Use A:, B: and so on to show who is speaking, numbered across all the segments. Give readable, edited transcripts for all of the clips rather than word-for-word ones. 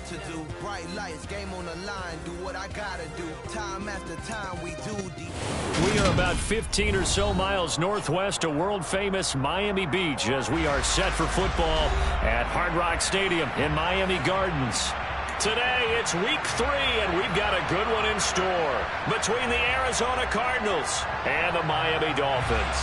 A: to do. Bright lights, game on the line, do what I gotta do. Time after time we do.
B: We are about 15 or so miles northwest of world-famous Miami Beach as we are set for football at Hard Rock Stadium in Miami Gardens. Today, it's week 3, and we've got a good one in store between the Arizona Cardinals and the Miami Dolphins.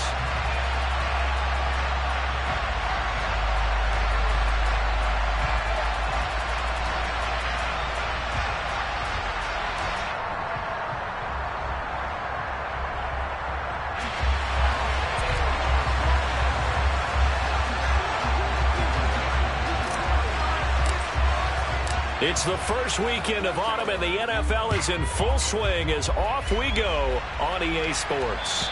B: It's the first weekend of autumn, and the NFL is in full swing as off we go on EA Sports.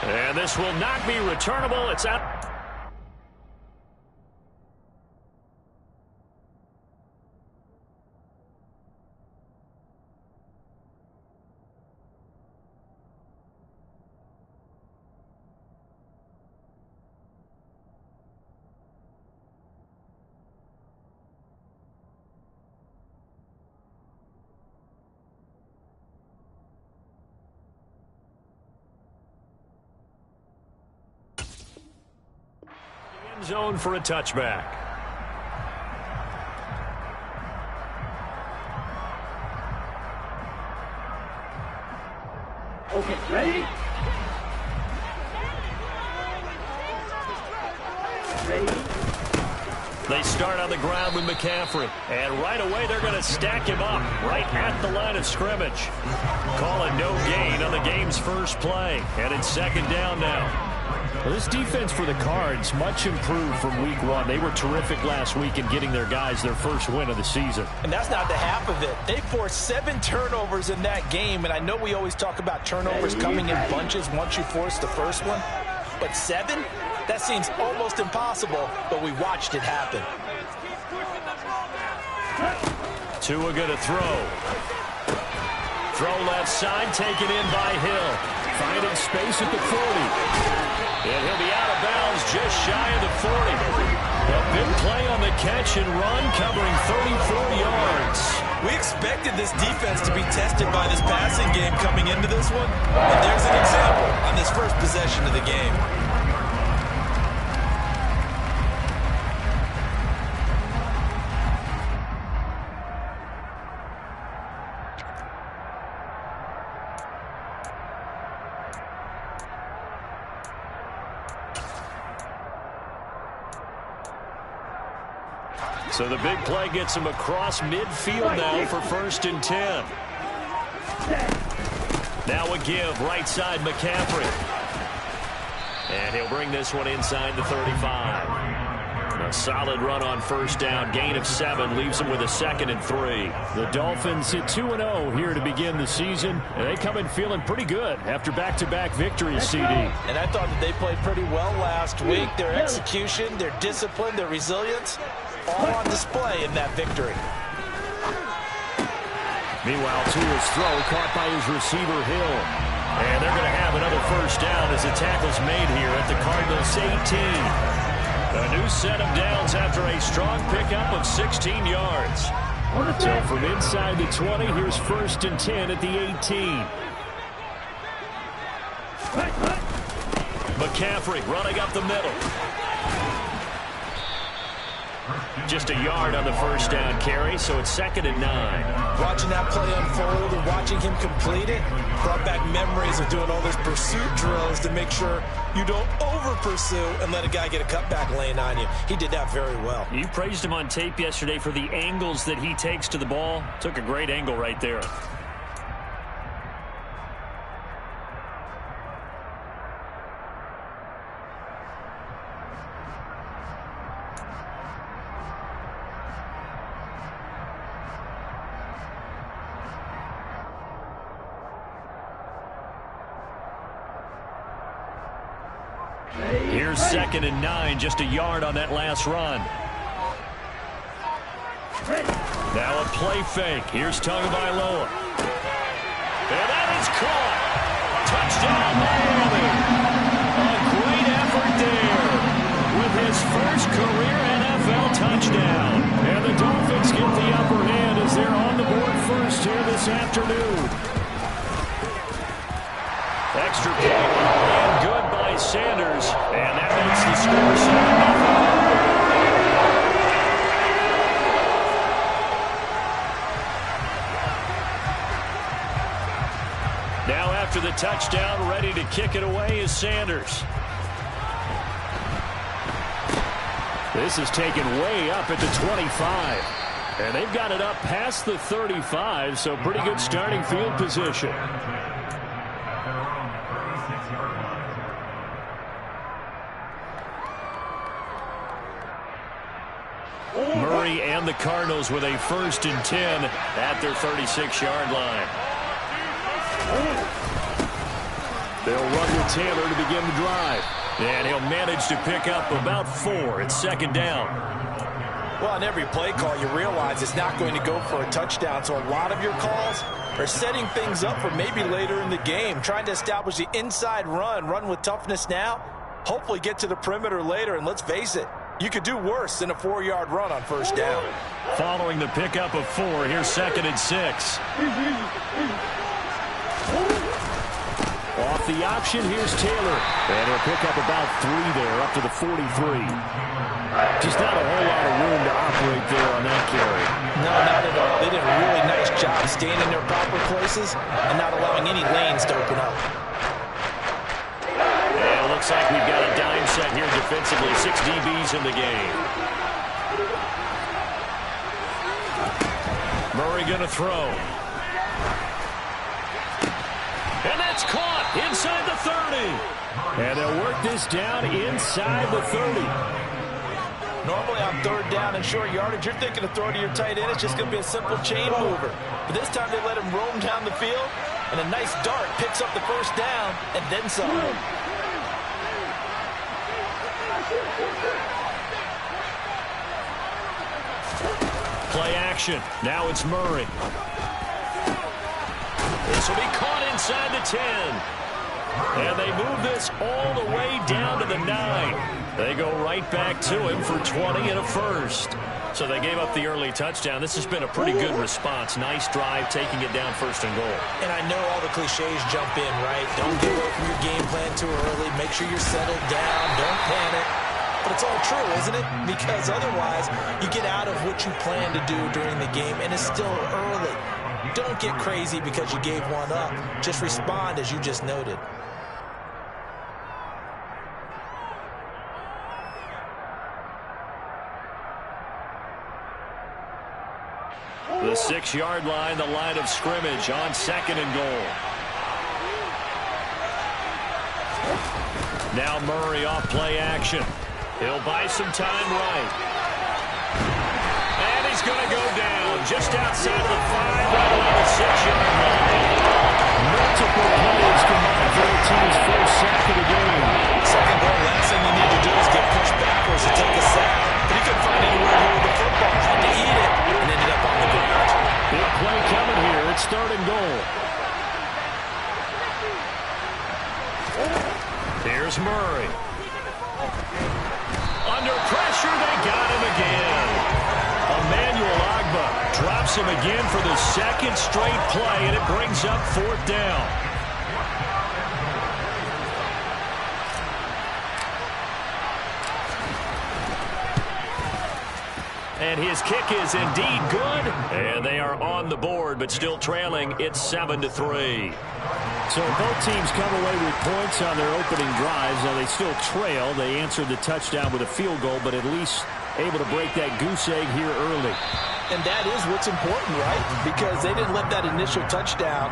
B: And this will not be returnable. It's out. Zone for a touchback.
C: Okay, ready?
B: They start on the ground with McCaffrey, and right away they're going to stack him up right at the line of scrimmage. Call a no gain on the game's first play, and it's second down now. Well, this defense for the Cards much improved from week 1. They were terrific last week in getting their guys their first win of the season.
D: And that's not the half of it. They forced 7 turnovers in that game, and I know we always talk about turnovers coming in bunches once you force the first one. But 7? That seems almost impossible, but we watched it happen.
B: Tua going to throw. Throw left side, taken in by Hill. Finding space at the 40. And he'll be out of bounds just shy of the 40. A big play on the catch and run, covering 34 yards.
D: We expected this defense to be tested by this passing game coming into this one. And there's an example on this first possession of the game.
B: So the big play gets him across midfield now for 1st and 10. Now a give, right side McCaffrey. And he'll bring this one inside the 35. A solid run on 1st down, gain of 7, leaves him with a 2nd and 3. The Dolphins hit 2-0 here to begin the season, and they come in feeling pretty good after back-to-back victories, CD.
D: And I thought that they played pretty well last week. Their execution, their discipline, their resilience, all on display in that victory.
B: Meanwhile, Tua's throw caught by his receiver, Hill. And they're going to have another 1st down as the tackle's made here at the Cardinals' 18. A new set of downs after a strong pickup of 16 yards. So from inside the 20, here's 1st and 10 at the 18. McCaffrey running up the middle. Just a yard on the 1st down carry, so it's 2nd and 9.
D: Watching that play unfold and watching him complete it brought back memories of doing all those pursuit drills to make sure you don't over-pursue and let a guy get a cutback lane on you. He did that very well.
B: You praised him on tape yesterday for the angles that he takes to the ball. Took a great angle right there. Here's 2nd and 9, just a yard on that last run. Now a play fake. Here's Tagovailoa. And that is caught. Touchdown, Miami. A great effort there with his first career NFL touchdown. And the Dolphins get the upper hand. first here this afternoon. Extra point and good by Sanders, and that makes the score 7-0. Now after the touchdown, ready to kick it away is Sanders. This is taken way up at the 25. And they've got it up past the 35, so pretty good starting field position. Murray and the Cardinals with a 1st and 10 at their 36-yard line. They'll run with Taylor to begin the drive. And he'll manage to pick up about 4. It's 2nd down.
D: Well, on every play call, you realize it's not going to go for a touchdown. So a lot of your calls are setting things up for maybe later in the game, trying to establish the inside run with toughness now, hopefully get to the perimeter later. And let's face it, you could do worse than a 4-yard run on 1st down.
B: Following the pickup of 4, here's 2nd and 6. Off the option, here's Taylor. And he'll pick up about 3 there, up to the 43. Just not a whole lot of room to operate there on that carry.
D: No, not at all. They did a really nice job staying in their proper places and not allowing any lanes to open up.
B: And it looks like we've got a dime set here defensively. 6 DBs in the game. Murray going to throw. And that's caught inside the 30. And they'll work this down inside the 30.
D: Normally on 3rd down and short yardage, you're thinking of throwing to your tight end. It's just going to be a simple chain mover. But this time they let him roam down the field, and a nice dart picks up the 1st down, and then some.
B: Play action. Now it's Murray. This will be caught inside the 10. And they move this all the way down to the 9. They go right back to him for 20 and a 1st. So they gave up the early touchdown. This has been a pretty good response. Nice drive, taking it down 1st and goal.
D: And I know all the cliches jump in, right? Don't get away from your game plan too early. Make sure you're settled down. Don't panic. But it's all true, isn't it? Because otherwise, you get out of what you plan to do during the game, and it's still early. Don't get crazy because you gave one up. Just respond as you just noted.
B: The 6-yard line, the line of scrimmage on 2nd and goal. Now Murray off play action. He'll buy some time right. And he's going to go down just outside of the 5, right around the 6-yard line. Multiple plays combined for the team's 1st sack of the game.
D: 2nd goal, last thing you need to do is get pushed backwards to take a sack. But he couldn't find anywhere to hold the football. Had to eat it and ended up on the ground.
B: Big play coming here. It's 3rd and goal. Here's Murray. Under pressure, they got him again. Emmanuel Agba drops him again for the 2nd straight play, and it brings up 4th down. And his kick is indeed good, and they are on the board, but still trailing. It's 7-3. So both teams come away with points on their opening drives. Now they still trail. They answered the touchdown with a field goal, but at least able to break that goose egg here early.
D: And that is what's important, right? Because they didn't let that initial touchdown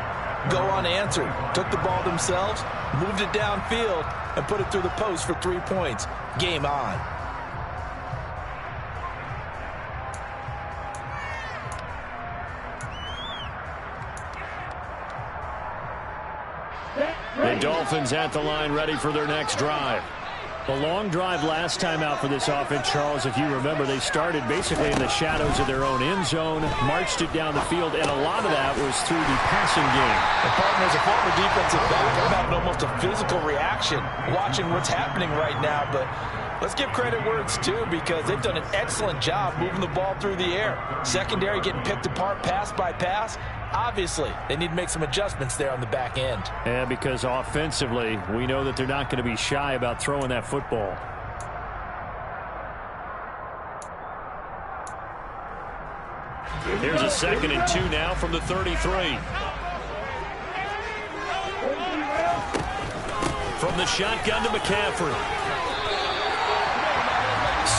D: go unanswered. Took the ball themselves, moved it downfield, and put it through the post for 3 points. Game on.
B: The Dolphins at the line, ready for their next drive. The long drive last time out for this offense, Charles, if you remember, they started basically in the shadows of their own end zone, marched it down the field, and a lot of that was through the passing game.
D: And partner, as a former defensive back, I'm having almost a physical reaction watching what's happening right now, but let's give credit where it's due because they've done an excellent job moving the ball through the air. Secondary getting picked apart pass by pass, Obviously, they need to make some adjustments there on the back end.
B: And because offensively, we know that they're not going to be shy about throwing that football. Here's a 2nd and 2 now from the 33. From the shotgun to McCaffrey.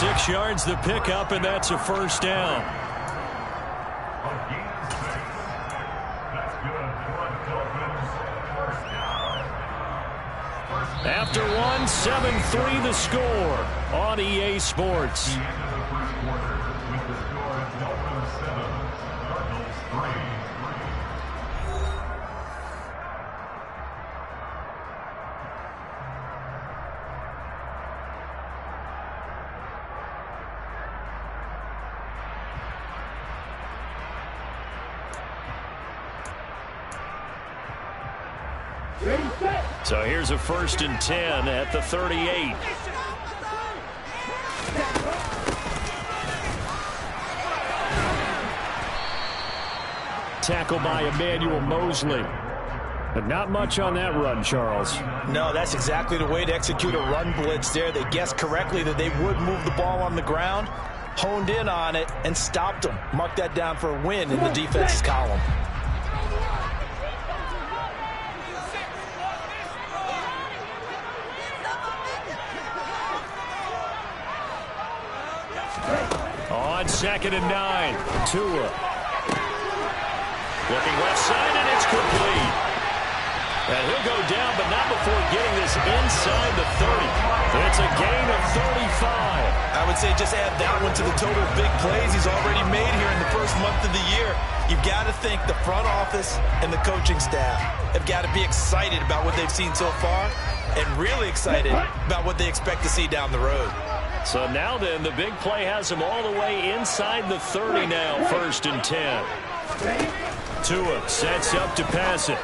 B: 6 yards the pickup, and that's a first down. After one, 7-3 the score on EA Sports. So here's a 1st and 10 at the 38. Tackle by Emmanuel Mosley. But not much on that run, Charles.
D: No, that's exactly the way to execute a run blitz there. They guessed correctly that they would move the ball on the ground, honed in on it, and stopped them. Mark that down for a win in the defense's column. On 2nd and 9, Tua. Looking left side, and it's complete. And he'll go down, but not before getting this inside the 30. It's a gain of 35. I would say just add that one to the total of big plays he's already made here in the first month of the year. You've got to think the front office and the coaching staff have got to be excited about what they've seen so far and really excited about what they expect to see down the road.
B: So now then, the big play has him all the way inside the 30 now, 1st and 10. Tua sets up to pass it.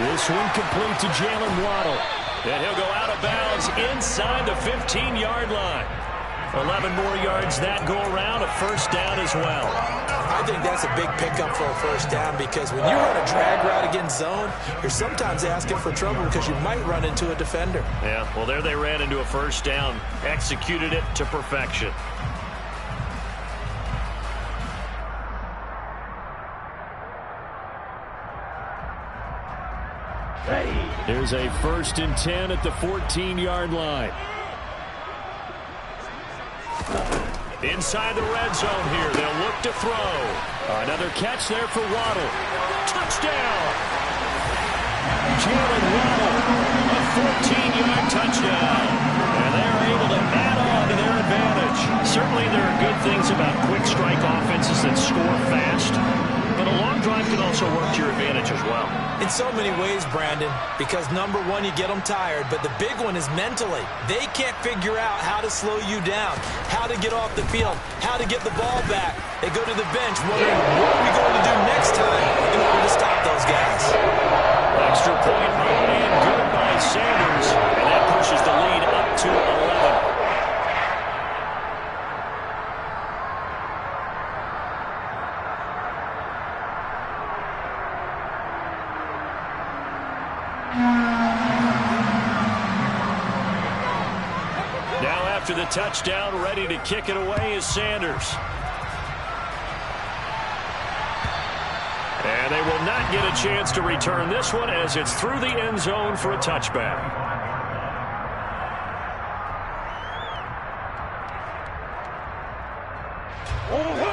B: This one complete to Jalen Waddle. And he'll go out of bounds inside the 15-yard line. 11 more yards that go around, a first down as well.
D: I think that's a big pickup for a first down because when you run a drag route against zone, you're sometimes asking for trouble because you might run into a defender.
B: Yeah, well, there they ran into a first down, executed it to perfection. Here's a 1st and 10 at the 14-yard line. Inside the red zone here. They'll look to throw. Another catch there for Waddle. Touchdown! Jalen Waddle, a 14-yard touchdown. And they're able to add on to their advantage. Certainly there are good things about quick strike offenses that score fast. But a long drive can also work to your advantage as well.
D: In so many ways, Brandon, because number one, you get them tired, but the big one is mentally. They can't figure out how to slow you down, how to get off the field, how to get the ball back. They go to the bench wondering, what are we going to do next time in order to stop those guys?
B: Extra point run and good by Sanders, and that pushes the lead up to 11. Now after the touchdown, ready to kick it away is Sanders. And they will not get a chance to return this one as it's through the end zone for a touchback.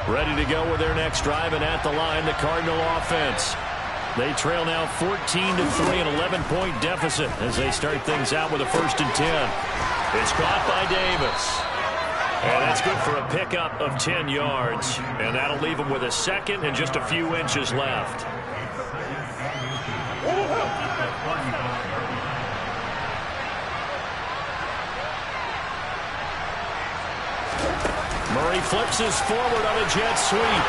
B: Ready to go with their next drive, and at the line, the Cardinal offense. They trail now 14-3, an 11-point deficit as they start things out with a 1st and 10. It's caught by Davis. And that's good for a pickup of 10 yards. And that'll leave them with a second and just a few inches left. Murray flips his forward on a jet sweep.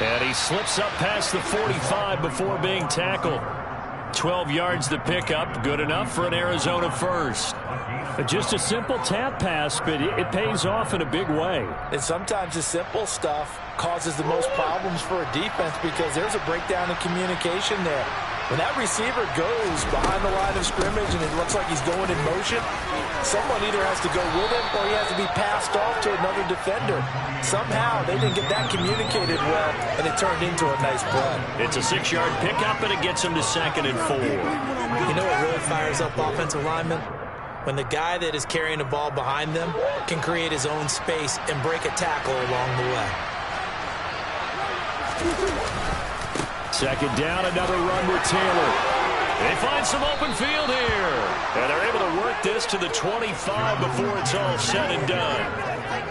B: And he slips up past the 45 before being tackled. 12 yards the pickup. Good enough for an Arizona first. Just a simple tap pass, but it pays off in a big way.
D: And sometimes the simple stuff causes the most problems for a defense because there's a breakdown in communication there. When that receiver goes behind the line of scrimmage and it looks like he's going in motion, someone either has to go with him or he has to be passed off to another defender. Somehow they didn't get that communicated well, and it turned into a nice play.
B: It's a 6-yard pickup, and it gets him to 2nd and 4.
D: You know what really fires up offensive linemen? When the guy that is carrying the ball behind them can create his own space and break a tackle along the way.
B: 2nd down, another run with Taylor. They find some open field here. And they're able to work this to the 25 before it's all said and done.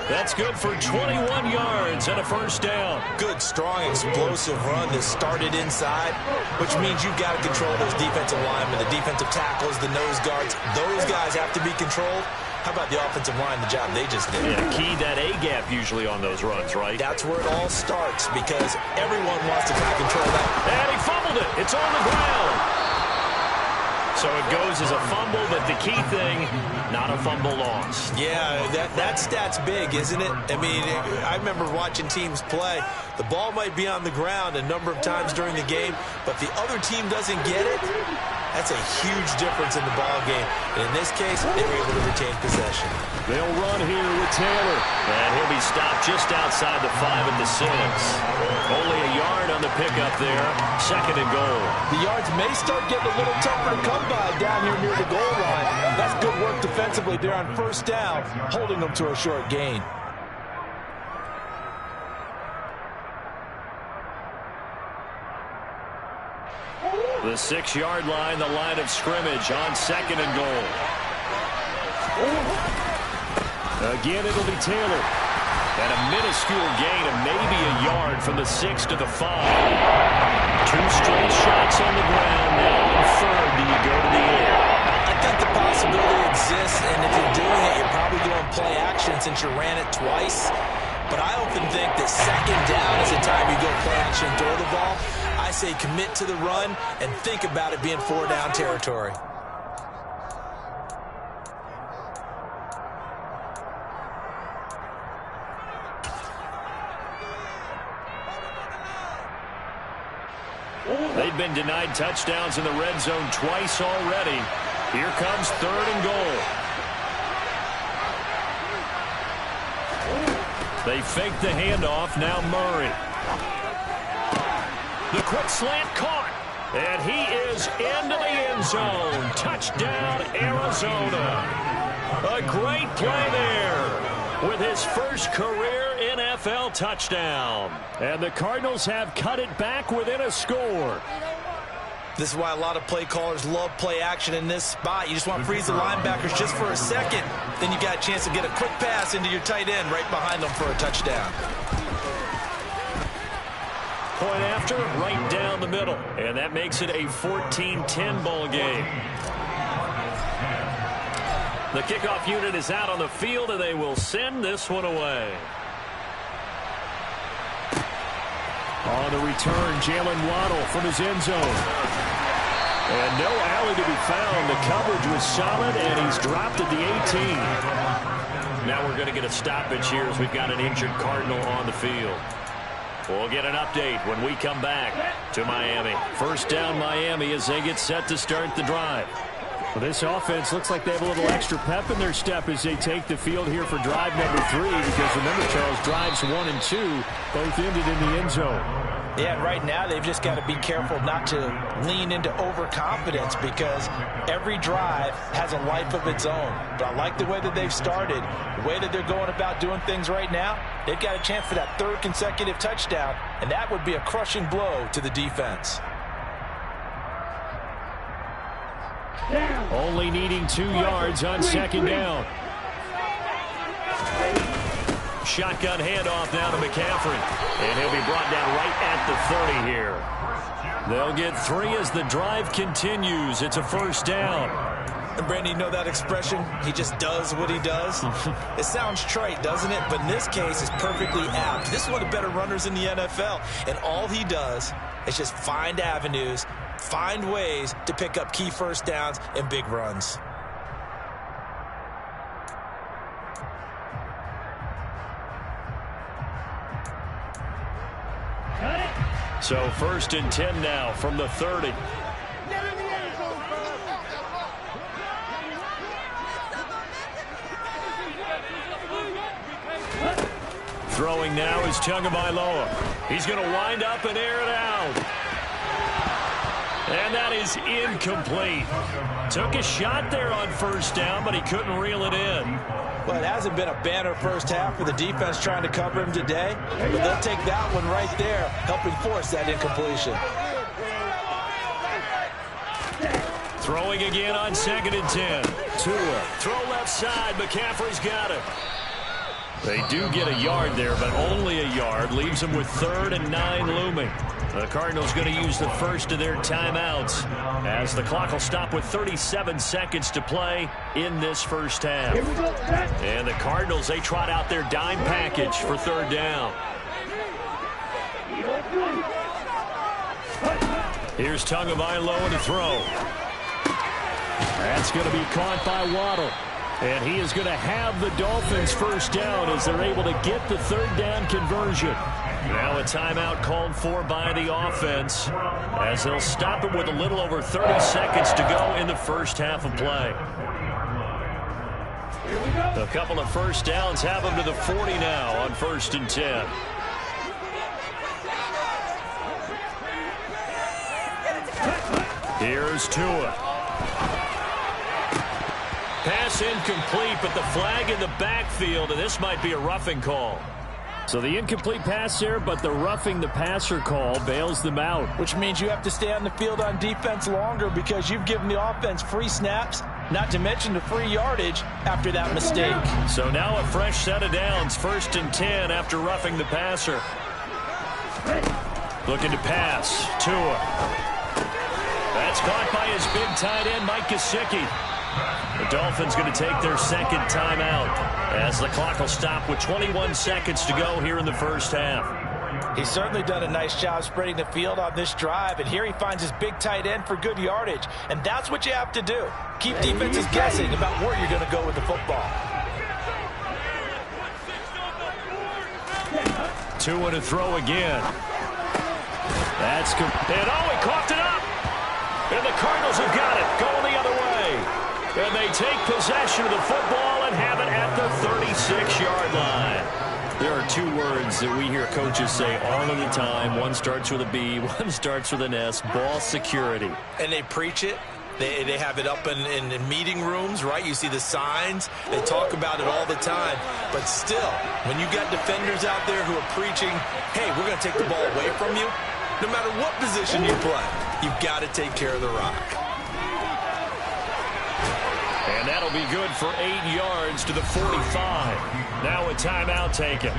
B: That's good for 21 yards and a first down.
D: Good, strong, explosive run that started inside, which means you've got to control those defensive linemen, the defensive tackles, the nose guards. Those guys have to be controlled. How about the offensive line, the job they just did?
B: Yeah, key that A-gap usually on those runs, right?
D: That's where it all starts because everyone wants to kind of control that.
B: And he fumbled it. It's on the ground. So it goes as a fumble, but the key thing, not a fumble loss.
D: Yeah, that stat's big, isn't it? I mean, I remember watching teams play. The ball might be on the ground a number of times during the game, but if the other team doesn't get it, that's a huge difference in the ball game. And in this case, they were able to retain possession.
B: They'll run here with Taylor. And he'll be stopped just outside the 5 at the 6. Only a yard on the pickup there. 2nd and goal.
D: The yards may start getting a little tougher to come by down here near the goal line. That's good work defensively there on 1st down, holding them to a short gain.
B: The 6-yard line, the line of scrimmage on 2nd and goal. Again, it'll be Taylor. And a minuscule gain of maybe a yard from the 6 to the 5. 2 straight shots on the ground. Now on 3rd, do you go to the air?
D: I think the possibility exists, and if you're doing it, you're probably going play action since you ran it twice. But I often think that 2nd down is the time you go play action and throw the ball. I say commit to the run and think about it being 4-down territory.
B: They've been denied touchdowns in the red zone twice already. Here comes 3rd and goal. They fake the handoff. Now Murray. The quick slant caught. And he is into the end zone. Touchdown, Arizona. A great play there with his first career NFL touchdown. And the Cardinals have cut it back within a score.
D: This is why a lot of play callers love play action in this spot. You just want to freeze the linebackers just for a second. Then you got a chance to get a quick pass into your tight end right behind them for a touchdown.
B: Point after, right down the middle. And that makes it a 14-10 ball game. The kickoff unit is out on the field, and they will send this one away. On the return, Jalen Waddle from his end zone. And no alley to be found. The coverage was solid, and he's dropped at the 18. Now we're going to get a stoppage here as we've got an injured Cardinal on the field. We'll get an update when we come back to Miami. 1st down Miami as they get set to start the drive. Well, this offense looks like they have a little extra pep in their step as they take the field here for drive number 3, because remember, Charles, drives 1 and 2 both ended in the end zone.
D: Yeah, right now they've just got to be careful not to lean into overconfidence because every drive has a life of its own. But I like the way that they've started, the way that they're going about doing things right now. They've got a chance for that 3rd consecutive touchdown, and that would be a crushing blow to the defense.
B: Only needing 2 yards on 2nd down. Shotgun handoff now to McCaffrey. And he'll be brought down right at the 30 here. They'll get 3 as the drive continues. It's a 1st down.
D: And Brandon, you know that expression? He just does what he does. It sounds trite, doesn't it? But in this case, it's perfectly apt. This is one of the better runners in the NFL. And all he does is just find avenues find ways to pick up key first downs and big runs.
B: So 1st and 10 now from the 30. Throwing now is Tagovailoa. He's going to wind up and air it out. And that is incomplete. Took a shot there on 1st down, but he couldn't reel it in.
D: Well, it hasn't been a banner first half for the defense trying to cover him today, but they'll take that one right there, helping force that incompletion.
B: Throwing again on 2nd and 10. Tua. Throw left side. McCaffrey's got it. They do get a yard there, but only a yard. Leaves them with 3rd and 9 looming. The Cardinals going to use the first of their timeouts as the clock will stop with 37 seconds to play in this first half. And the Cardinals, they trot out their dime package for 3rd down. Here's Tagovailoa to throw. That's going to be caught by Waddle. And he is going to have the Dolphins first down as they're able to get the 3rd down conversion. Now a timeout called for by the offense as they'll stop it with a little over 30 seconds to go in the first half of play. A couple of first downs have them to the 40 now on 1st and 10. Here's Tua. Pass incomplete, but the flag in the backfield, and this might be a roughing call. So the incomplete pass there, but the roughing the passer call bails them out.
D: Which means you have to stay on the field on defense longer because you've given the offense free snaps, not to mention the free yardage after that mistake.
B: So now a fresh set of downs, 1st and 10 after roughing the passer. Looking to pass. Tua. That's caught by his big tight end, Mike Gesicki. The Dolphins going to take their 2nd timeout as the clock will stop with 21 seconds to go here in the first half.
D: He's certainly done a nice job spreading the field on this drive, and here he finds his big tight end for good yardage, and that's what you have to do. Keep defenses guessing about where you're going to go with the football.
B: Tua to throw again. That's and he coughed it up. And the Cardinals have got it, going the other way. And they take possession of the football and have it at the 36-yard line. There are 2 words that we hear coaches say all of the time. One starts with a B, one starts with an S, ball security.
D: And they preach it. They have it up in meeting rooms, right? You see the signs. They talk about it all the time. But still, when you got defenders out there who are preaching, hey, we're going to take the ball away from you, no matter what position you play, you've got to take care of the rock.
B: And that'll be good for 8 yards to the 45. Now a timeout taken.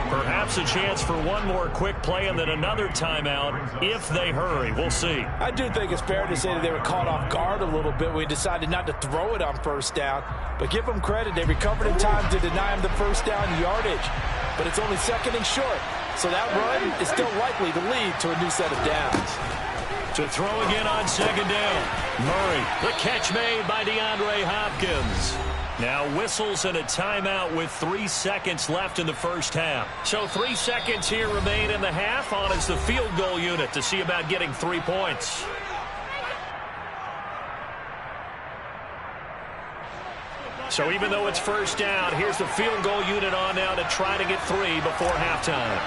B: Perhaps a chance for one more quick play and then another timeout if they hurry. We'll see.
D: I do think it's fair to say that they were caught off guard a little bit when we decided not to throw it on 1st down. But give them credit. They recovered in time to deny him the 1st down yardage. But it's only 2nd and short. So that run is still likely to lead to a new set of downs.
B: To throw again on 2nd down. Murray, the catch made by DeAndre Hopkins. Now whistles and a timeout with 3 seconds left in the first half. So 3 seconds here remain in the half. On is the field goal unit to see about getting 3 points. So even though it's 1st down, here's the field goal unit on now to try to get 3 before halftime.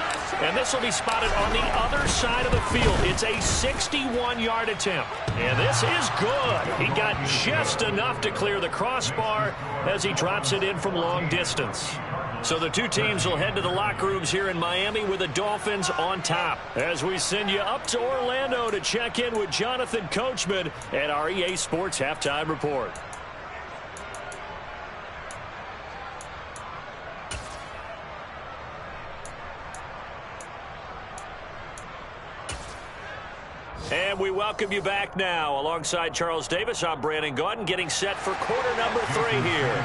B: And this will be spotted on the other side of the field. It's a 61-yard attempt. And this is good. He got just enough to clear the crossbar as he drops it in from long distance. So the 2 teams will head to the locker rooms here in Miami with the Dolphins on top. As we send you up to Orlando to check in with Jonathan Coachman at our EA Sports Halftime Report. And we welcome you back now. Alongside Charles Davis, I'm Brandon Gaudin, getting set for quarter number 3 here.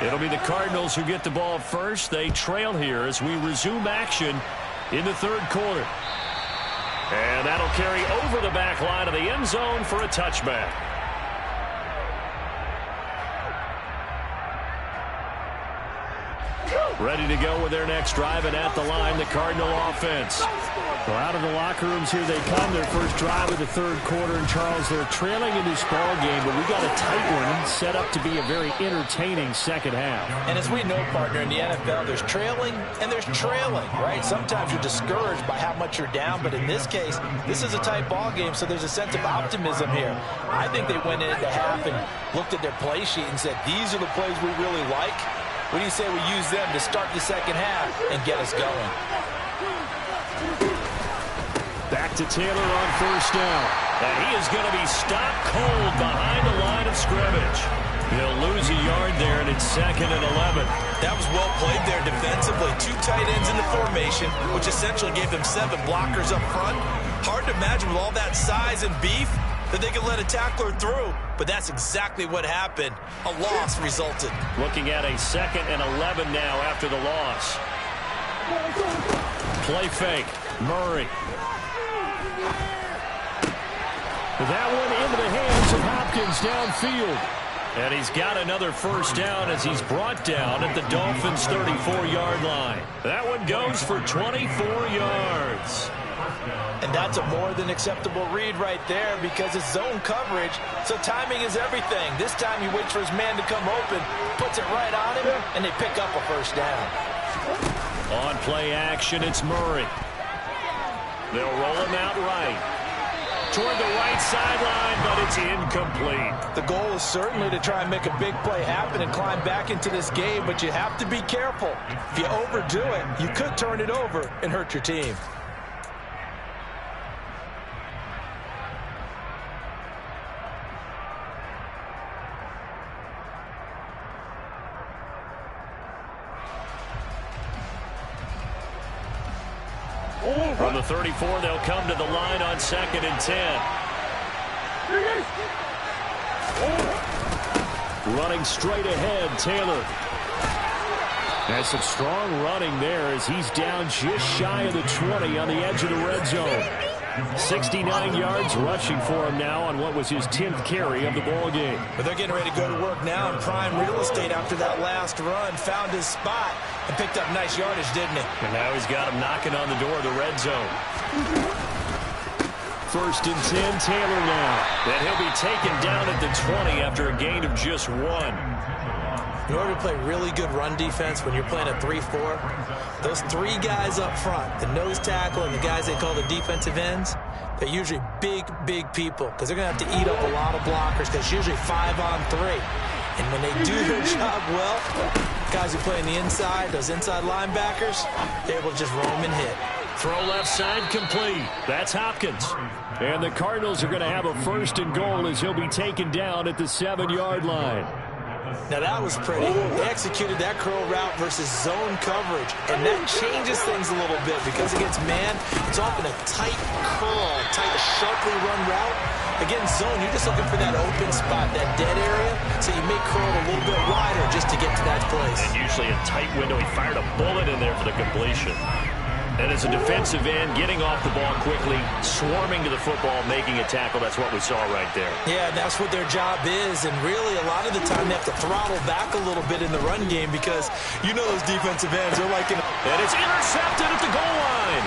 B: It'll be the Cardinals who get the ball first. They trail here as we resume action in the 3rd quarter. And that'll carry over the back line of the end zone for a touchback. Ready to go with their next drive, and at the line, the Cardinal offense.
C: Well, out of the locker rooms here they come. Their first drive of the third quarter. And, Charles, they're trailing in this ball game, but we got a tight one set up to be a very entertaining second half.
D: And as we know, partner, in the NFL, there's trailing and there's trailing, right? Sometimes you're discouraged by how much you're down, but in this case, this is a tight ball game, so there's a sense of optimism here. I think they went into half and looked at their play sheet and said, these are the plays we really like. What do you say we use them to start the second half and get us going?
B: Back to Taylor on first down. And he is going to be stopped cold behind the line of scrimmage. He'll lose a yard there, and it's 2nd and 11.
D: That was well played there defensively. 2 tight ends in the formation, which essentially gave them 7 blockers up front. Hard to imagine with all that size and beef that they could let a tackler through, but that's exactly what happened. A loss resulted.
B: Looking at a 2nd and 11 now after the loss. Play fake. Murray.
C: That one into the hands of Hopkins downfield.
B: And he's got another first down as he's brought down at the Dolphins' 34-yard line. That one goes for 24 yards.
D: And that's a more than acceptable read right there because it's zone coverage, so timing is everything. This time he waits for his man to come open, puts it right on him, and they pick up a first down.
B: On play action, it's Murray. They'll roll him out right. Toward the right sideline, but it's incomplete.
D: The goal is certainly to try and make a big play happen and climb back into this game, but you have to be careful. If you overdo it, you could turn it over and hurt your team.
B: From the 34, they'll come to the line on 2nd and 10.
C: Running straight ahead, Taylor. Has some strong running there as he's down just shy of the 20 on the edge of the red zone. 69 yards rushing for him now on what was his 10th carry of the ball game.
D: But they're getting ready to go to work now in prime real estate after that last run. Found his spot and picked up nice yardage, didn't he?
B: And now he's got him knocking on the door of the red zone.
C: 1st and 10, Taylor now.
B: And he'll be taken down at the 20 after a gain of just 1.
D: In order to play really good run defense when you're playing a 3-4, those 3 guys up front, the nose tackle and the guys they call the defensive ends, they're usually big, big people because they're going to have to eat up a lot of blockers because it's usually 5 on 3. And when they do their job well, guys who play on the inside, those inside linebackers, they're able to just roam and hit.
B: Throw left side complete. That's Hopkins.
C: And the Cardinals are going to have a 1st and goal as he'll be taken down at the 7-yard line.
D: Now that was pretty. They executed that curl route versus zone coverage, and that changes things a little bit because against man, it's often a tight curl, tight, sharply run route. Against zone, you're just looking for that open spot, that dead area, so you may curl a little bit wider just to get to that place.
B: And usually a tight window. He fired a bullet in there for the completion. And as a defensive end, getting off the ball quickly, swarming to the football, making a tackle, that's what we saw right there.
D: Yeah, that's what their job is, and really a lot of the time they have to throttle back a little bit in the run game because you know those defensive ends are like...
B: And it's intercepted at the goal line.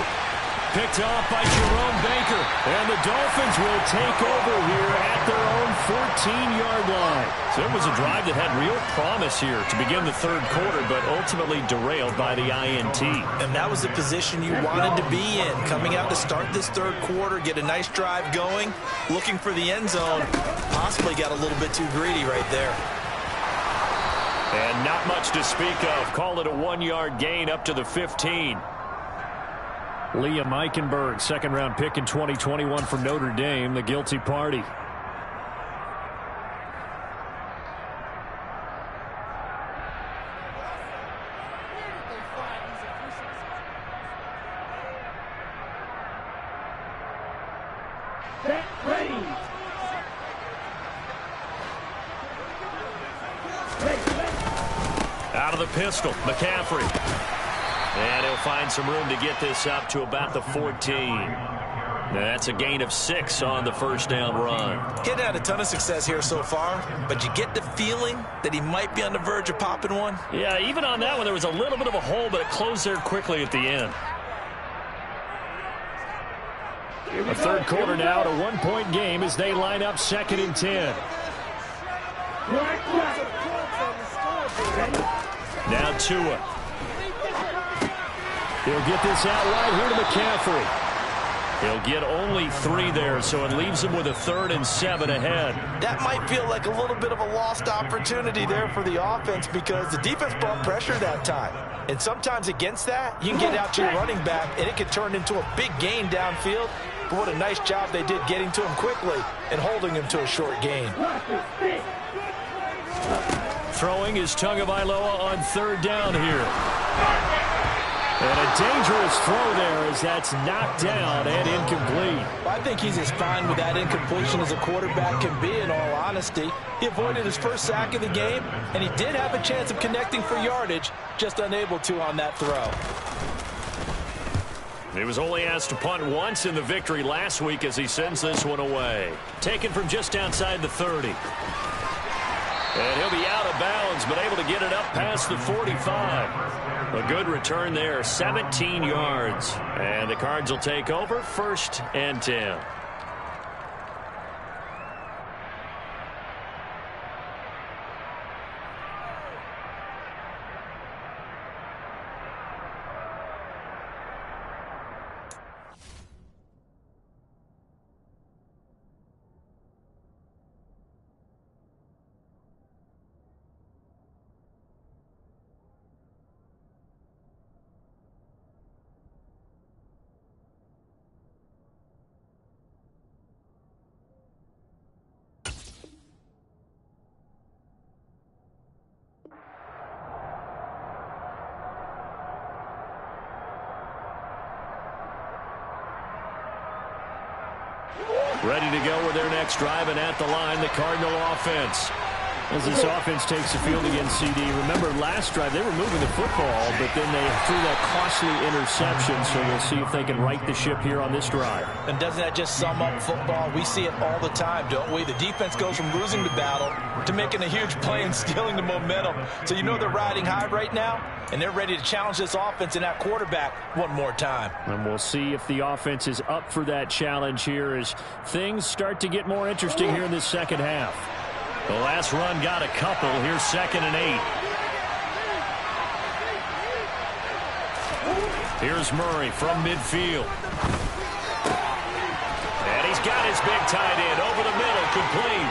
C: Picked off by Jerome Baker, and the Dolphins will take over here at their own 14-yard line.
B: So it was a drive that had real promise here to begin the third quarter, but ultimately derailed by the INT.
D: And that was the position you wanted to be in, coming out to start this third quarter, get a nice drive going, looking for the end zone. Possibly got a little bit too greedy right there.
B: And not much to speak of. Call it a 1-yard gain up to the 15.
C: Liam Eichenberg, 2nd-round pick in 2021 from Notre Dame, the guilty party.
B: Out of the pistol, McCaffrey. And he'll find some room to get this up to about the 14. That's a gain of 6 on the first down run.
D: He hadn't had a ton of success here so far, but you get the feeling that he might be on the verge of popping one.
B: Yeah, even on that one, there was a little bit of a hole, but it closed there quickly at the end.
C: The third quarter now, at a one-point game as they line up 2nd and 10.
B: Now Tua.
C: He'll get this out wide here to McCaffrey.
B: He'll get only 3 there, so it leaves him with a 3rd and 7 ahead.
D: That might feel like a little bit of a lost opportunity there for the offense because the defense brought pressure that time. And sometimes against that, you can get out to your running back, and it can turn into a big gain downfield. But what a nice job they did getting to him quickly and holding him to a short gain.
B: Throwing is Tagovailoa on 3rd down here. And a dangerous throw there as that's knocked down and incomplete.
D: I think he's as fine with that incompletion as a quarterback can be, in all honesty. He avoided his first sack of the game, and he did have a chance of connecting for yardage, just unable to on that throw.
B: He was only asked to punt once in the victory last week as he sends this one away. Taken from just outside the 30. And he'll be out of bounds, but able to get it up past the 45. A good return there, 17 yards. And the Cards will take over, 1st and 10. Ready to go with their next drive, and at the line, the Cardinal offense.
C: As this offense takes the field against CD, remember last drive they were moving the football, but then they threw that costly interception, so we'll see if they can right the ship here on this drive.
D: And doesn't that just sum up football? We see it all the time, don't we? The defense goes from losing the battle to making a huge play and stealing the momentum. So you know they're riding high right now, and they're ready to challenge this offense and that quarterback one more time.
C: And we'll see if the offense is up for that challenge here as things start to get more interesting here in this second half.
B: The last run got a couple. Here's 2nd and 8. Here's Murray from midfield. And he's got his big tight end over the middle, complete.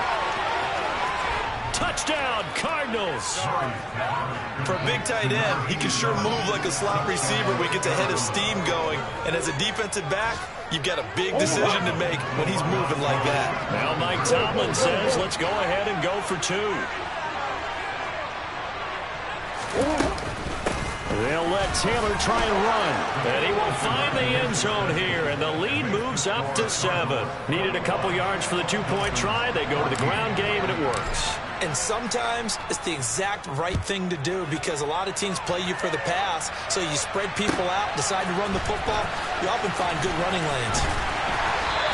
B: Touchdown, Cardinals.
D: For a big tight end, he can sure move like a slot receiver when he gets a head of steam going. And as a defensive back, you've got a big decision to make when he's moving like that.
B: Now Mike Tomlin says, let's go ahead and go for 2.
C: They'll let Taylor try and run.
B: And he will find the end zone here, and the lead moves up to 7. Needed a couple yards for the 2-point try. They go to the ground game, and it works.
D: And sometimes it's the exact right thing to do because a lot of teams play you for the pass, so you spread people out, decide to run the football. You often find good running lanes.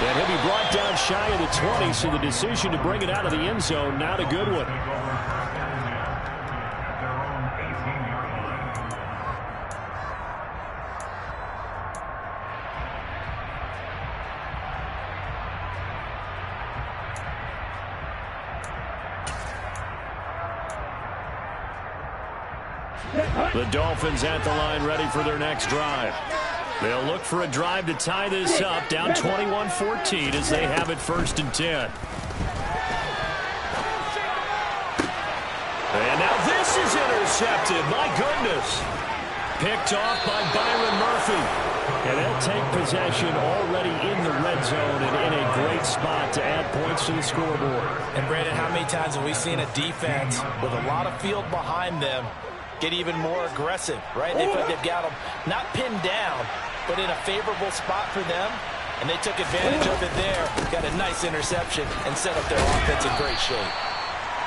C: And he'll be brought down shy of the 20, so the decision to bring it out of the end zone, not a good one.
B: The Dolphins at the line ready for their next drive. They'll look for a drive to tie this up, down 21-14 as they have it 1st and 10. And now this is intercepted. My goodness. Picked off by Byron Murphy.
C: And they'll take possession already in the red zone and in a great spot to add points to the scoreboard.
D: And Brandon, how many times have we seen a defense with a lot of field behind them get even more aggressive, right? They feel like they've got them not pinned down, but in a favorable spot for them, and they took advantage of it there, got a nice interception, and set up their offense in great shape.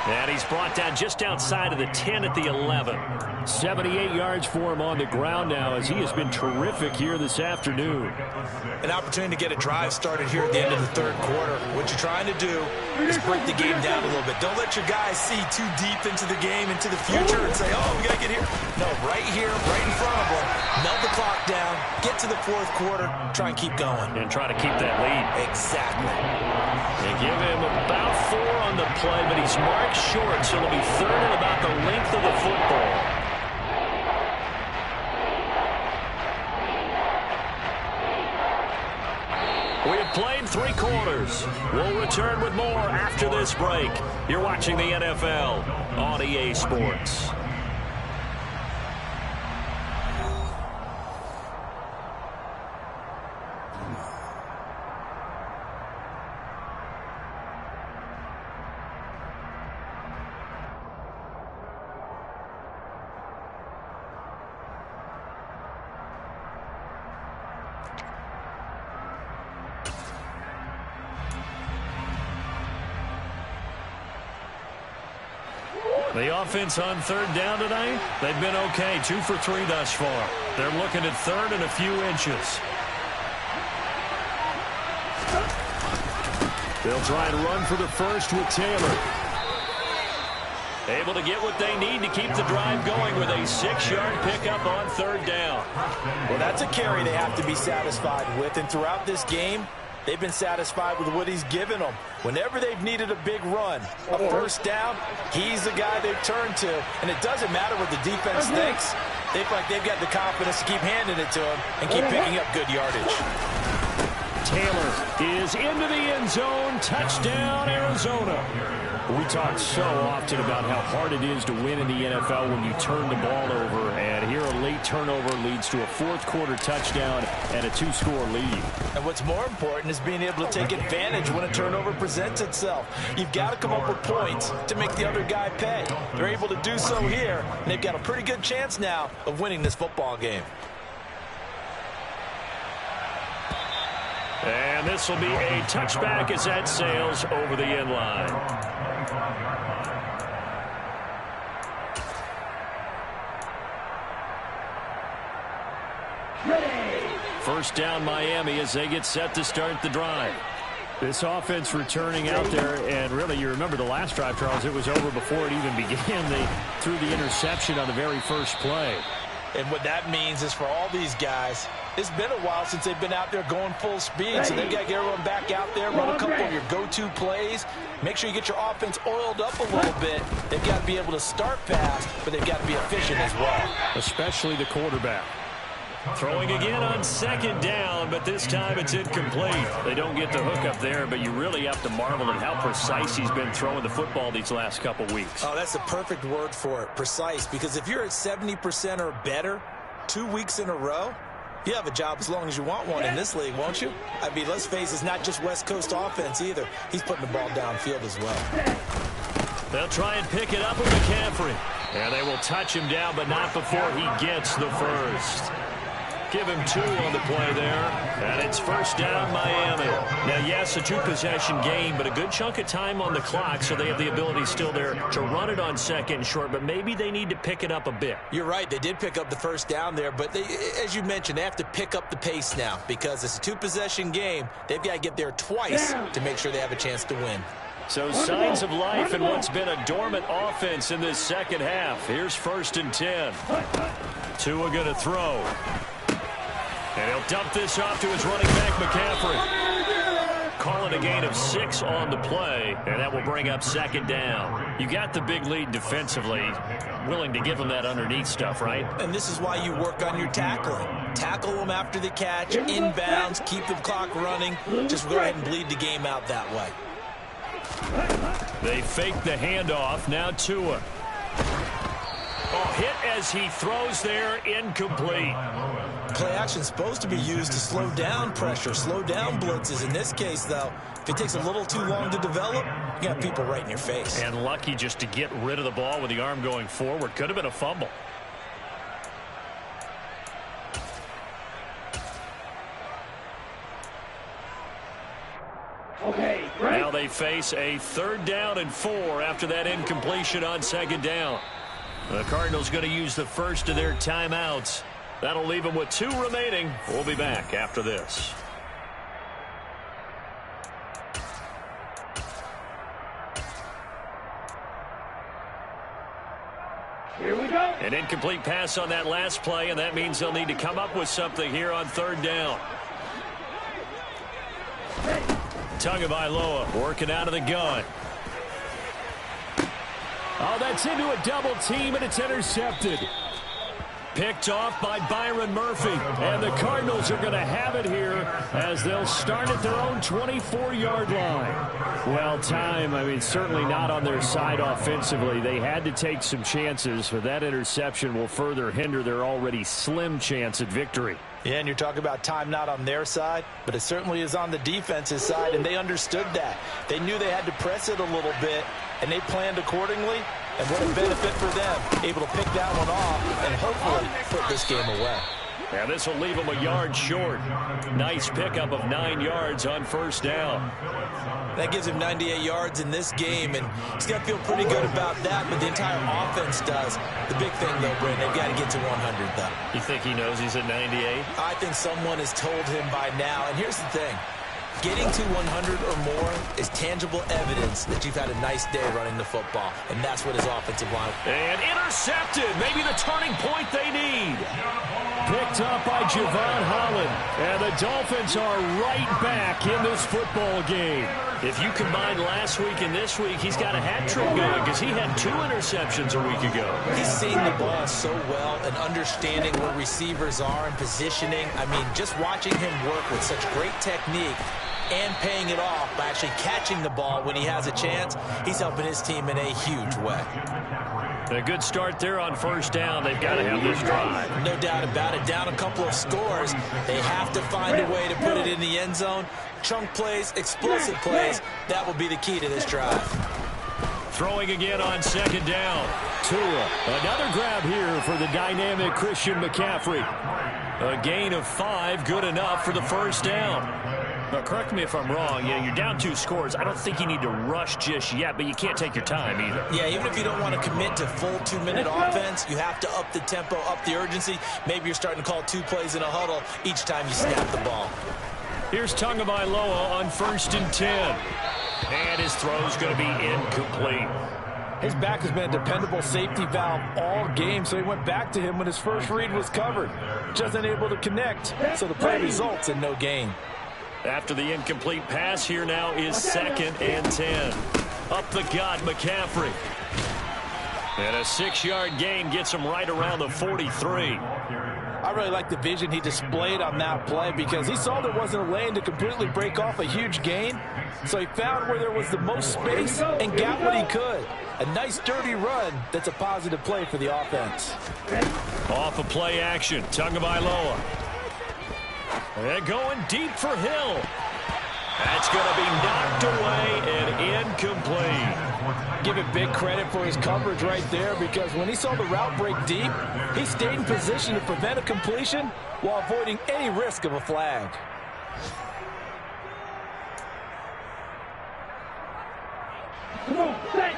B: And he's brought down just outside of the 10 at the 11.
C: 78 yards for him on the ground now as he has been terrific here this afternoon.
D: An opportunity to get a drive started here at the end of the third quarter. What you're trying to do is break the game down a little bit. Don't let your guys see too deep into the game, into the future, and say, oh, we got to get here. No, right here, right in front of them. Melt the clock down, get to the fourth quarter, try and keep going.
B: And try to keep that lead.
D: Exactly.
B: They give him about 4 on the play, but he's marked short, so it'll be third and about the length of the football. We have played 3 quarters. We'll return with more after this break. You're watching the NFL on EA Sports. The offense on third down tonight, they've been okay. 2 for 3 thus far. They're looking at third and a few inches.
C: They'll try and run for the first with Taylor.
B: Able to get what they need to keep the drive going with a 6-yard pickup on third down.
D: Well, that's a carry they have to be satisfied with, and throughout this game, they've been satisfied with what he's given them. Whenever they've needed a big run, a first down, he's the guy they've turned to. And it doesn't matter what the defense thinks. They feel like they've got the confidence to keep handing it to him and keep picking up good yardage.
C: Taylor is into the end zone. Touchdown, Arizona. We talk so often about how hard it is to win in the NFL when you turn the ball over. And here a late turnover leads to a fourth-quarter touchdown and a 2-score lead.
D: And what's more important is being able to take advantage when a turnover presents itself. You've got to come up with points to make the other guy pay. They're able to do so here, and they've got a pretty good chance now of winning this football game.
B: And this will be a touchback as that sails over the end line. First down Miami as they get set to start the drive.
C: This offense returning out there, and really you remember the last drive, Charles, it was over before it even began. They threw the interception on the very first play.
D: And what that means is for all these guys, it's been a while since they've been out there going full speed, so they've got to get everyone back out there, run a couple of your go-to plays, make sure you get your offense oiled up a little bit. They've got to be able to start fast, but they've got to be efficient as well.
C: Especially the quarterback.
B: Throwing again on second down, but this time it's incomplete. They don't get the hook up there, but you really have to marvel at how precise he's been throwing the football these last couple weeks.
D: Oh, that's a perfect word for it, precise, because if you're at 70% or better 2 weeks in a row, you have a job as long as you want one in this league, won't you? I mean, let's face it, it's not just West Coast offense either. He's putting the ball downfield as well.
B: They'll try and pick it up with McCaffrey. And they will touch him down, but not before he gets the first. Give him 2 on the play there, and it's first down Miami. Now, yes, a 2-possession game, but a good chunk of time on the clock, so they have the ability still there to run it on second and short, but maybe they need to pick it up a bit.
D: You're right. They did pick up the first down there, but they, as you mentioned, they have to pick up the pace now because it's a 2-possession game. They've got to get there twice to make sure they have a chance to win.
B: So signs of life in what's been a dormant offense in this second half. Here's first and 10. Tua going to throw. And he'll dump this off to his running back, McCaffrey. Calling a gain of 6 on the play, and that will bring up second down. You got the big lead defensively, willing to give them that underneath stuff, right?
D: And this is why you work on your tackling. Tackle them after the catch, inbounds, keep the clock running. Just go ahead and bleed the game out that way.
B: They fake the handoff. Now Tua. Oh, hit as he throws there, incomplete.
D: Play action is supposed to be used to slow down pressure, slow down blitzes. In this case, though, if it takes a little too long to develop, you got people right in your face.
B: And lucky just to get rid of the ball with the arm going forward. Could have been a fumble. Now they face a 3rd down and 4 after that incompletion on 2nd down. The Cardinals going to use the first of their timeouts. That'll leave them with 2 remaining. We'll be back after this.
E: Here we go.
B: An incomplete pass on that last play, and that means they'll need to come up with something here on 3rd down. Tagovailoa working out of the gun.
C: Oh, that's into a double team, and it's intercepted.
B: Picked off by Byron Murphy. And the Cardinals are going to have it here as they'll start at their own 24-yard line.
C: Well, certainly not on their side offensively. They had to take some chances, but that interception will further hinder their already slim chance at victory.
D: Yeah, and you're talking about time not on their side, but it certainly is on the defense's side, and they understood that. They knew they had to press it a little bit, and they planned accordingly. And what a benefit for them, able to pick that one off and hopefully put this game away.
B: Yeah, this will leave them a yard short. Nice pickup of 9 yards on 1st down.
D: That gives him 98 yards in this game, and he's going to feel pretty good about that, but the entire offense does. The big thing, though, Brent, they've got to get to 100, though.
B: You think he knows he's at 98?
D: I think someone has told him by now, and here's the thing. Getting to 100 or more is tangible evidence that you've had a nice day running the football, and that's what his offensive line.
B: And intercepted, maybe the turning point they need.
C: Picked up by Javon Holland, and the Dolphins are right back in this football game.
B: If you combine last week and this week, he's got a hat trick going because he had 2 interceptions a week ago.
D: He's seeing the ball so well and understanding where receivers are and positioning. I mean, just watching him work with such great technique and paying it off by actually catching the ball when he has a chance, he's helping his team in a huge way.
B: A good start there on 1st down. They've got to have this drive.
D: No doubt about it. Down a couple of scores. They have to find a way to put it in the end zone. Chunk plays, explosive plays. That will be the key to this drive.
B: Throwing again on 2nd down.
C: Tua, another grab here for the dynamic Christian McCaffrey.
B: A gain of 5, good enough for the 1st down. Now, correct me if I'm wrong. You're down 2 scores. I don't think you need to rush just yet, but you can't take your time either.
D: Yeah, even if you don't want to commit to full 2-minute offense, you have to up the tempo, up the urgency. Maybe you're starting to call 2 plays in a huddle each time you snap the ball.
B: Here's Tagovailoa on 1st and 10. And his throw's going to be incomplete.
F: His back has been a dependable safety valve all game, so he went back to him when his first read was covered. Just unable to connect, so the play results in no gain.
B: After the incomplete pass, here now is 2nd and 10. Up the gut, McCaffrey. And a 6-yard gain gets him right around the 43.
F: I really like the vision he displayed on that play because he saw there wasn't a lane to completely break off a huge gain. So he found where there was the most space and got what he could. A nice, dirty run that's a positive play for the offense.
B: Off of play action, Tagovailoa. They're going deep for Hill. That's going to be knocked away and incomplete.
F: Give it big credit for his coverage right there because when he saw the route break deep, he stayed in position to prevent a completion while avoiding any risk of a flag.
E: Come on, set.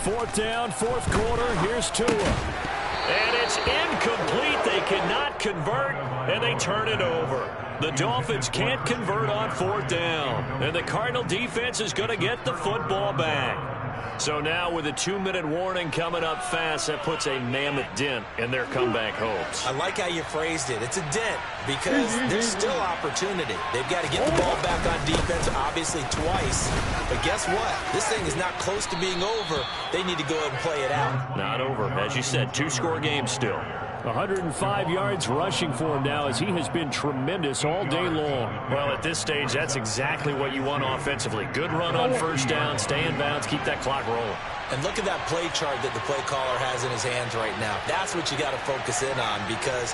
C: Fourth down, 4th quarter. Here's Tua.
B: And it's incomplete. They cannot convert, and they turn it over. The Dolphins can't convert on 4th down, and the Cardinal defense is going to get the football back. So now with a 2-minute warning coming up fast, that puts a mammoth dent in their comeback hopes.
D: I like how you phrased it. It's a dent because there's still opportunity. They've got to get the ball back on defense, obviously twice. But guess what? This thing is not close to being over. They need to go ahead and play it out.
B: Not over. As you said, 2-score game still.
C: 105 yards rushing for him now as he has been tremendous all day long.
B: Well, at this stage, that's exactly what you want offensively. Good run on 1st down, stay in bounds, keep that clock rolling.
D: And look at that play chart that the play caller has in his hands right now. That's what you got to focus in on because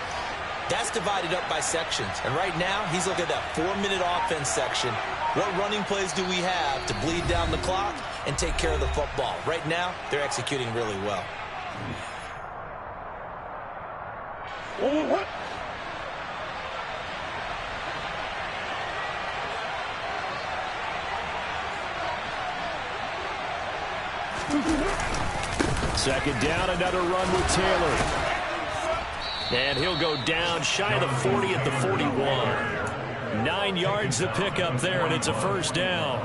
D: that's divided up by sections. And right now, he's looking at that 4-minute offense section. What running plays do we have to bleed down the clock and take care of the football? Right now, they're executing really well.
C: Second down, another run with Taylor. And he'll go down shy of the 40 at the 41. 9 yards to pick up there, and it's a first down.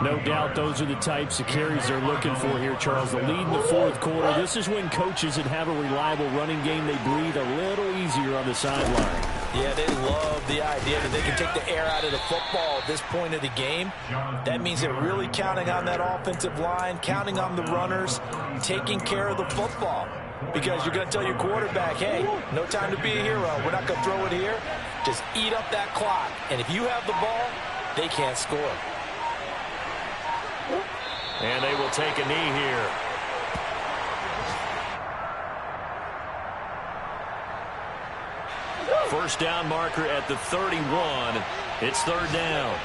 C: No doubt those are the types of carries they're looking for here, Charles. The lead in the fourth quarter. This is when coaches that have a reliable running game, they breathe a little easier on the sideline.
F: Yeah, they love the idea that they can take the air out of the football at this point of the game. That means they're really counting on that offensive line, counting on the runners, taking care of the football. Because you're going to tell your quarterback, hey, no time to be a hero. We're not going to throw it here. Just eat up that clock. And if you have the ball, they can't score.
B: And they will take a knee here. First down marker at the 31. It's third down.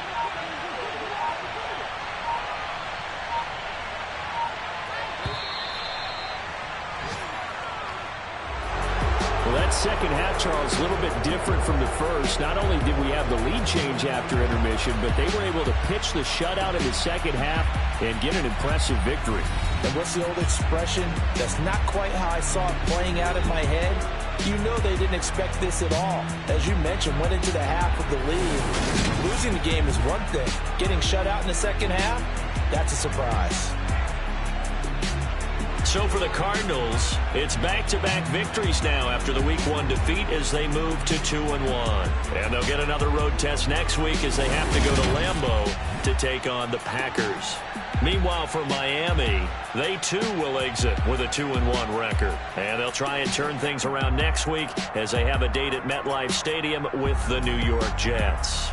C: Well, that second half, Charles, a little bit different from the first. Not only did we have the lead change after intermission, but they were able to pitch the shutout in the second half and get an impressive victory.
F: And what's the old expression? That's not quite how I saw it playing out in my head. You know they didn't expect this at all. As you mentioned, went into the half with the lead. Losing the game is one thing. Getting shut out in the second half, that's a surprise.
B: So for the Cardinals, it's back-to-back victories now after the Week 1 defeat as they move to 2-1. And they'll get another road test next week as they have to go to Lambeau to take on the Packers. Meanwhile, for Miami, they too will exit with a 2-1 record. And they'll try and turn things around next week as they have a date at MetLife Stadium with the New York Jets.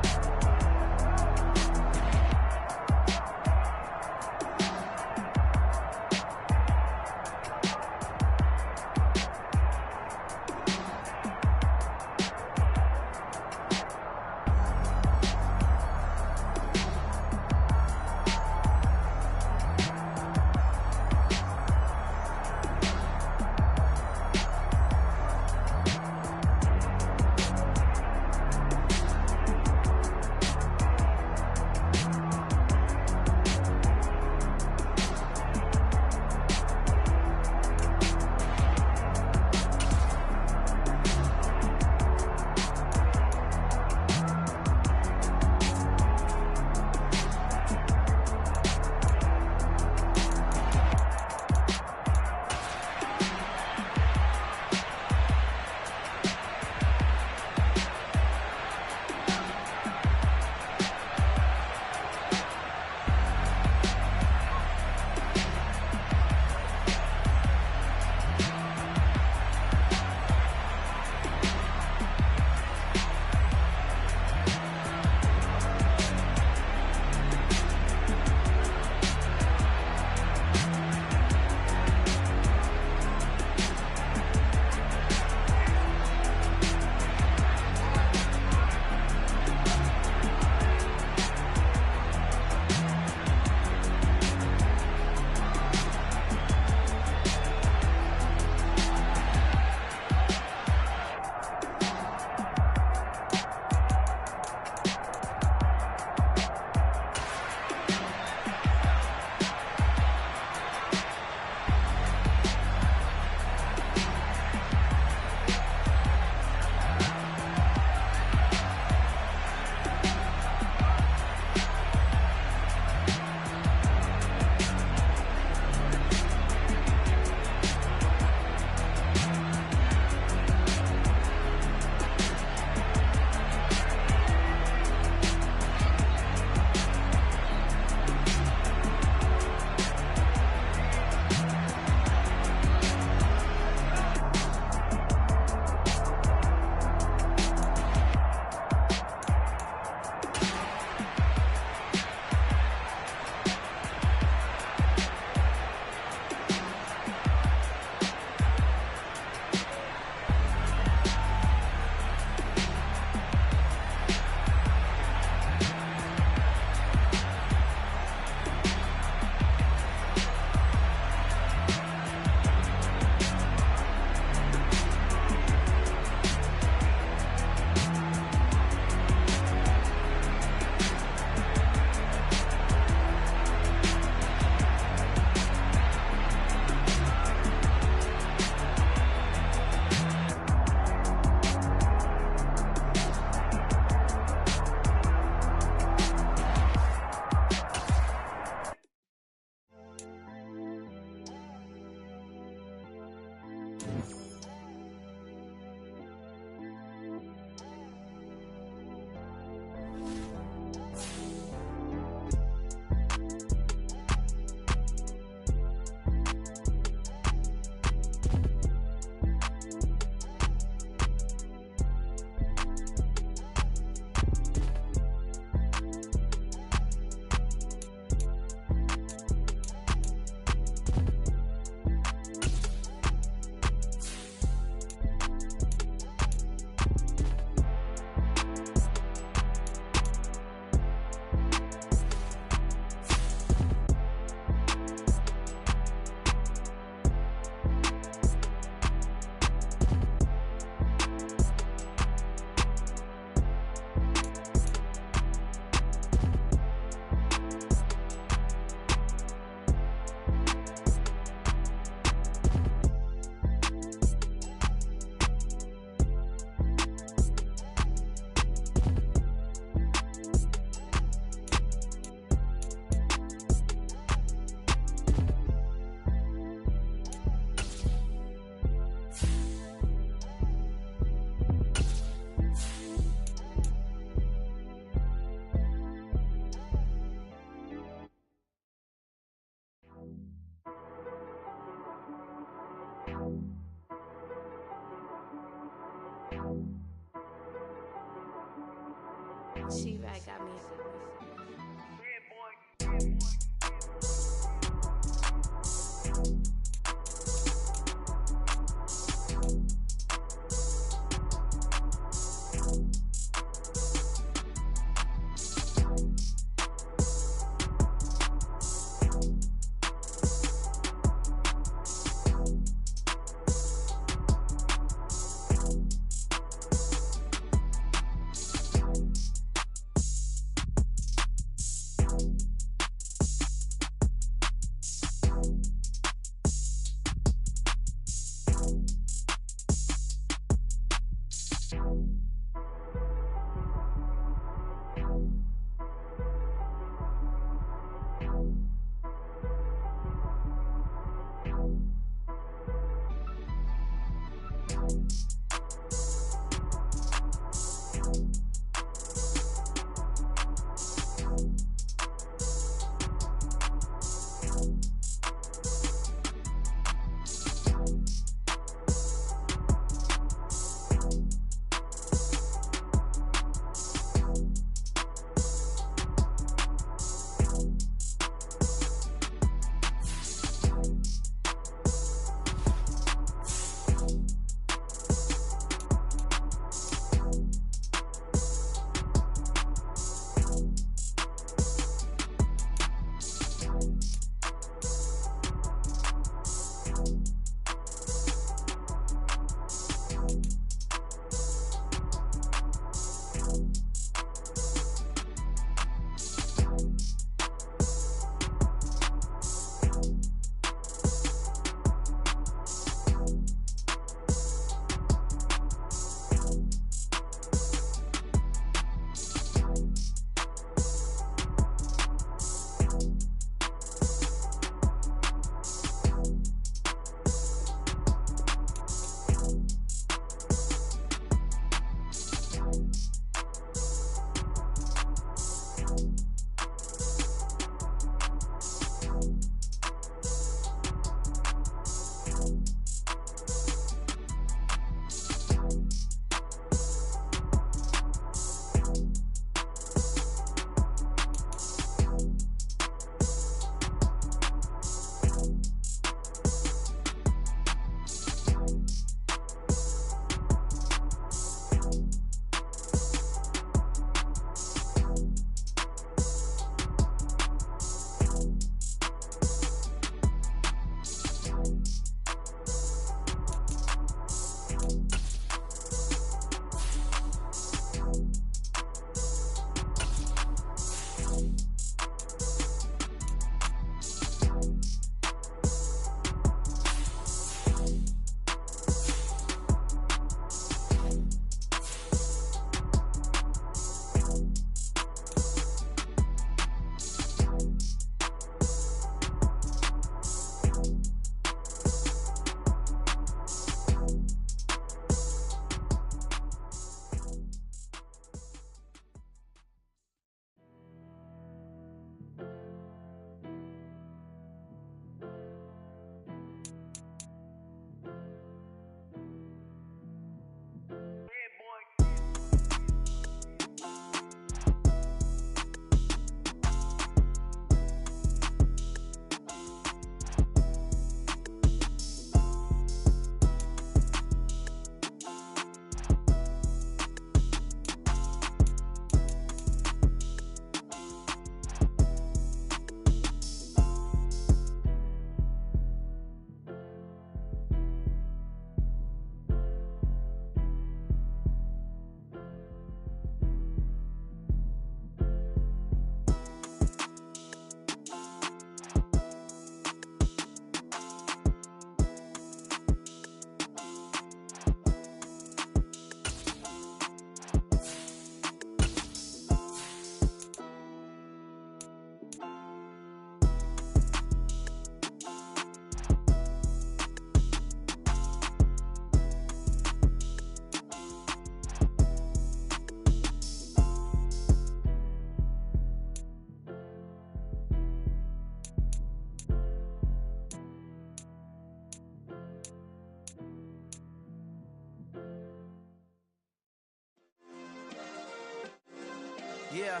A: Yeah.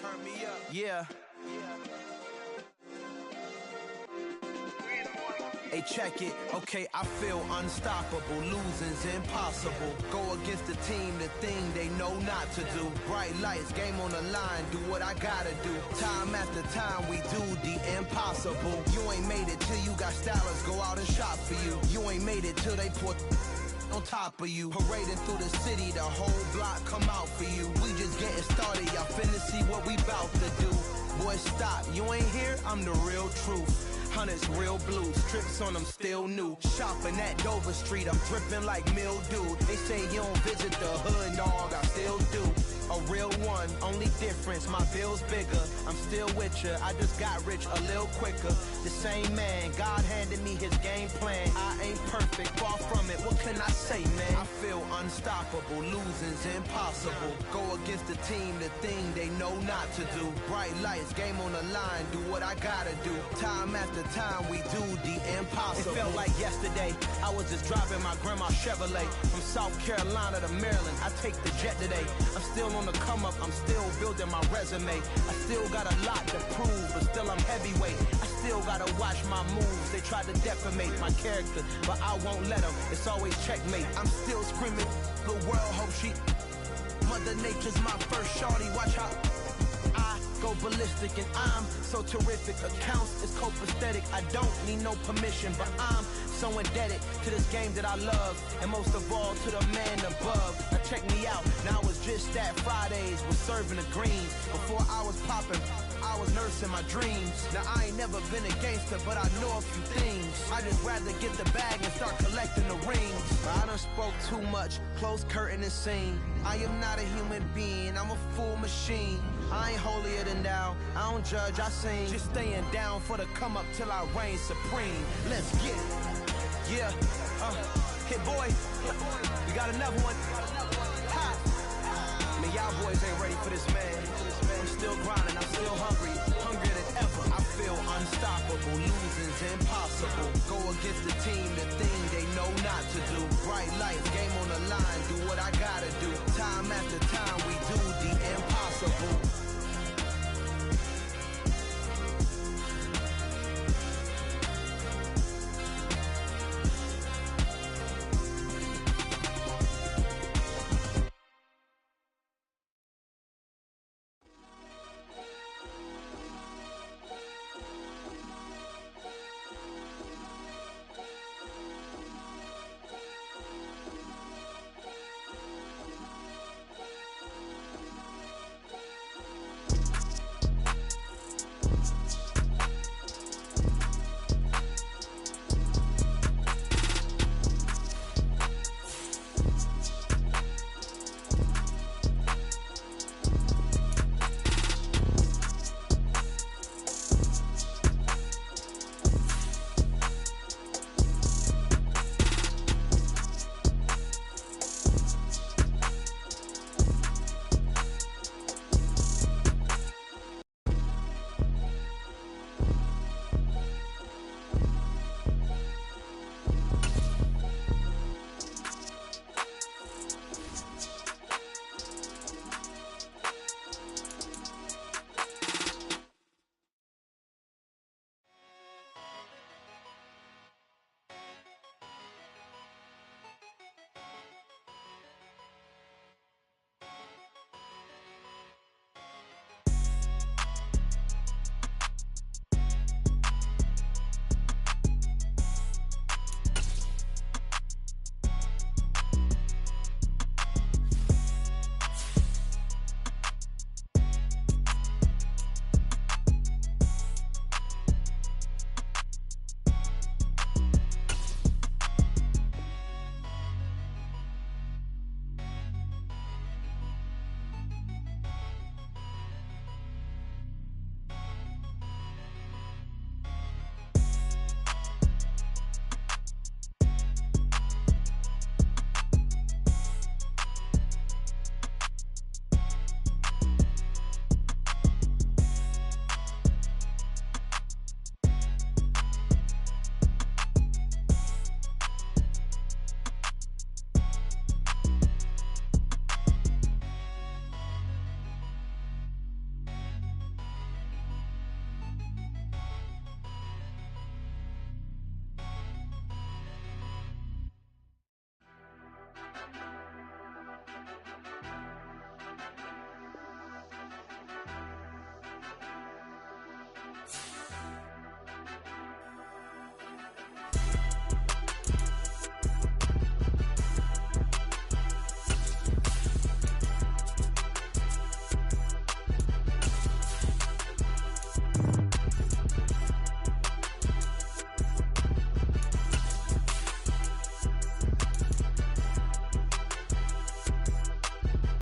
A: Turn me up. Yeah. Hey, check it. Okay, I feel unstoppable. Losing's impossible. Go against the team, the thing they know not to do. Bright lights, game on the line. Do what I gotta do. Time after time, we do the impossible. You ain't made it till you got stylers go out and shop for you. You ain't made it till they pour on top of you. Parading through the city, the whole block come out for you. We just getting started, y'all finna see what we bout to do. Boy, stop, you ain't here, I'm the real truth. Hunters, real blue, strips on them still new. Shopping at Dover Street, I'm dripping like mildew. They say you don't visit the hood, dog, I still do. A real one, only difference, my bill's bigger. I'm still with ya, I just got rich a little quicker. The same man, God handed me his game plan. I ain't perfect, far from it, what can I say, man? I feel unstoppable, losing's impossible. Go against the team, the thing they know not to do. Bright lights, game on the line, do what I gotta do. Time after time, we do the impossible. It felt like yesterday, I was just driving my grandma's Chevrolet. From South Carolina to Maryland, I take the jet today. I'm still on the come up, I'm still building my resume. I still got a lot to prove, but still I'm heavyweight. I still gotta watch my moves. They try to defamate my character, but I won't let them. It's always checkmate. I'm still screaming, the world hope she. Mother Nature's my first shorty, watch how I go ballistic and I'm so terrific. Accounts is copacetic, I don't need no permission, but I'm so indebted to this game that I love, and most of all to the man above. Now check me out, now it's just that Fridays was serving the greens. Before I was popping, I was nursing my dreams. Now I ain't never been a gangster, but I know a few things. I just rather get the bag and start collecting the rings. I done spoke too much, close curtain and scene. I am not a human being, I'm a full machine. I ain't holier than thou, I don't judge, I sing. Just staying down for the come up till I reign supreme. Let's get it. Yeah, hit boy, we got another one. Ha! Man, y'all boys ain't ready for this, man. I'm still grinding, I'm still hungry, hungrier than ever. I feel unstoppable, losing's impossible. Go against the team, the thing they know not to do. Bright lights, game on the line, do what I gotta do. Time after time, we